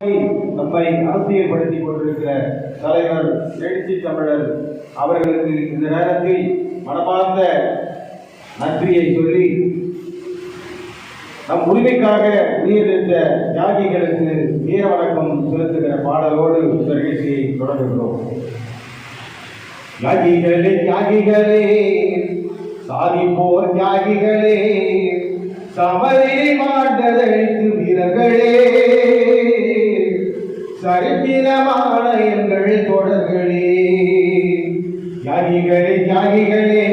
நம்மை அரசியல்படுத்திக் கொண்டிருக்கிற தலைவர் எழுச்சி தமிழர் அவர்களுக்கு இந்த நேரத்தில் மனமார்ந்த நன்றியை சொல்லி நம் உரிமைக்காக உயிரிழந்த தியாகிகளுக்கு வீர வணக்கம் செலுத்துகிற பாடலோடு இந்த நிகழ்ச்சியை தொடங்குகிறோம். தியாகிகளே தியாகிகளே சாதிப்போர் தியாகிகளே சமரில் மாண்டதழித்து வீரர்களே சரித்திரமான எங்கள் தொடர்களே தியாகிகளே தியாகிகளே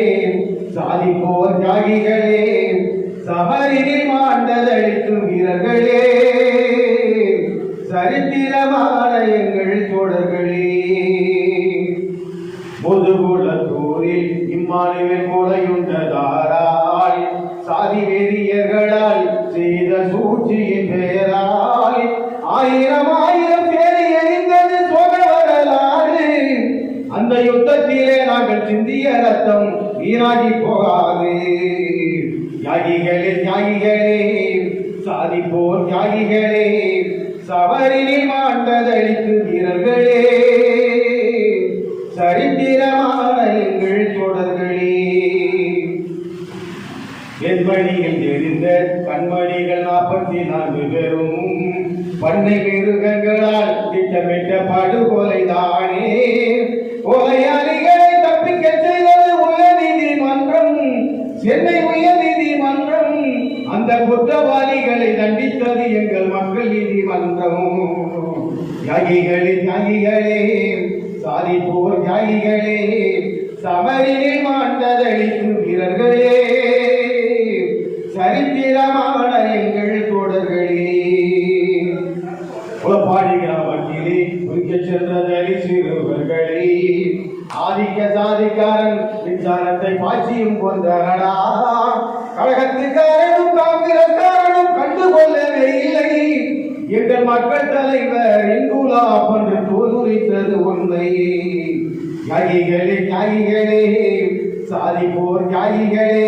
சாதிப்போர் தியாகிகளே சமரில் மாண்டதழித்து வீரர்களே சரித்திரமான எங்கள் தொடர்களே முதுகுளத்தூரில் இம்மானுவேல் கொலையுண்டதாரால் சாதி வெறியர்களால் செய்த சூழ்ச்சியின் பெயரால் ஆயிரம் ஆயிரம் பேரை எரிந்தது சோக வரலாறு. அந்த யுத்தத்திலே நாங்கள் சிந்திய ரத்தம் வீணாகி போகாது. தியாகிகளே தியாகிகளே சாதிப்போர் தியாகிகளே சவரில் மாண்டதழித்து வீரர்களே சரித்திரமான எங்கள் தொடர்களே எண்மணிகள் தெரிந்த கண்மணிகள் 44 பேரும் பண்ணை மிருகங்களால் திட்டமிட்ட படுகொலை தானே. கொலையாளிகளை தப்பிக்க செய்தது உயர்நீதிமன்றம், சென்னை உயர்நீதிமன்றம். அந்த குற்றவாளிகளை தண்டித்தது எங்கள் மக்கள் நீதிமன்றம். தியாகிகளே தியாகிகளே சாதிப்போர் தியாகிகளே சமரில் மாண்டதழித்து வீரர்களே சரித்திரமான எங்கள் தொடர்களே. உளப்பாடி கிராமத்திலே குறிக்க சென்றதளி சிறுவர்களே ஆதிக்க சாதிக்காரன் மின்சாரத்தை பாய்ச்சியும் கொண்டனடா. கழகத்துக்காரனும் காங்கிரஸ்காரனும் கண்டுகொள்ளவே இல்லை. எங்கள் மக்கள் தலைவர் இந்துலா என்று தோலுரித்தது உண்மை. தியாகிகளே தியாகிகளே சாதிப்போர் தியாகிகளே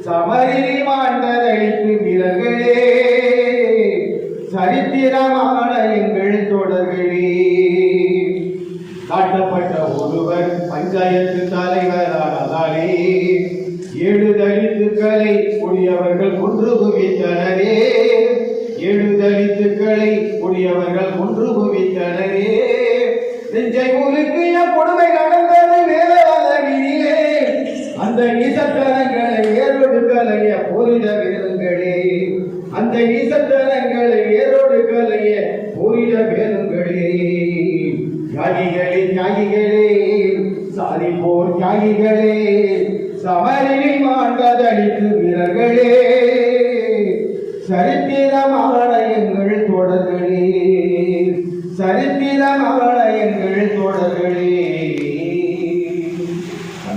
சமரில் மாண்டதழித்து வீரர்களே சரித்திரமான எங்கள் தொடர்களே. காட்டப்பட்ட ஒருவர் பஞ்சாயத்து தலைவரானதாலே 7 தலித்துக்களை உடையவர்கள் கொன்று குவித்தனரே. 7 தலித்துக்களை உடையவர்கள் கொன்று குவித்தனரே. நெஞ்சை உருக்கிய கொடுமை நடந்தது மேலவீதியிலே. அந்த நீசத்தனங்களை ஏறொடுக்கலைய போரிட வேணுங்களே. அந்த நீசத்தனங்களை ஏறொடுக்கலைய போரிட வேணுங்களே. தியாகிகளே தியாகிகளே சாதிப்போர் தியாகிகளே சமரில் மாண்டதழித்து வீரர்களே சரித்திரமான எங்கள் தொடர்களே சரித்திரமான எங்கள் தொடர்களே.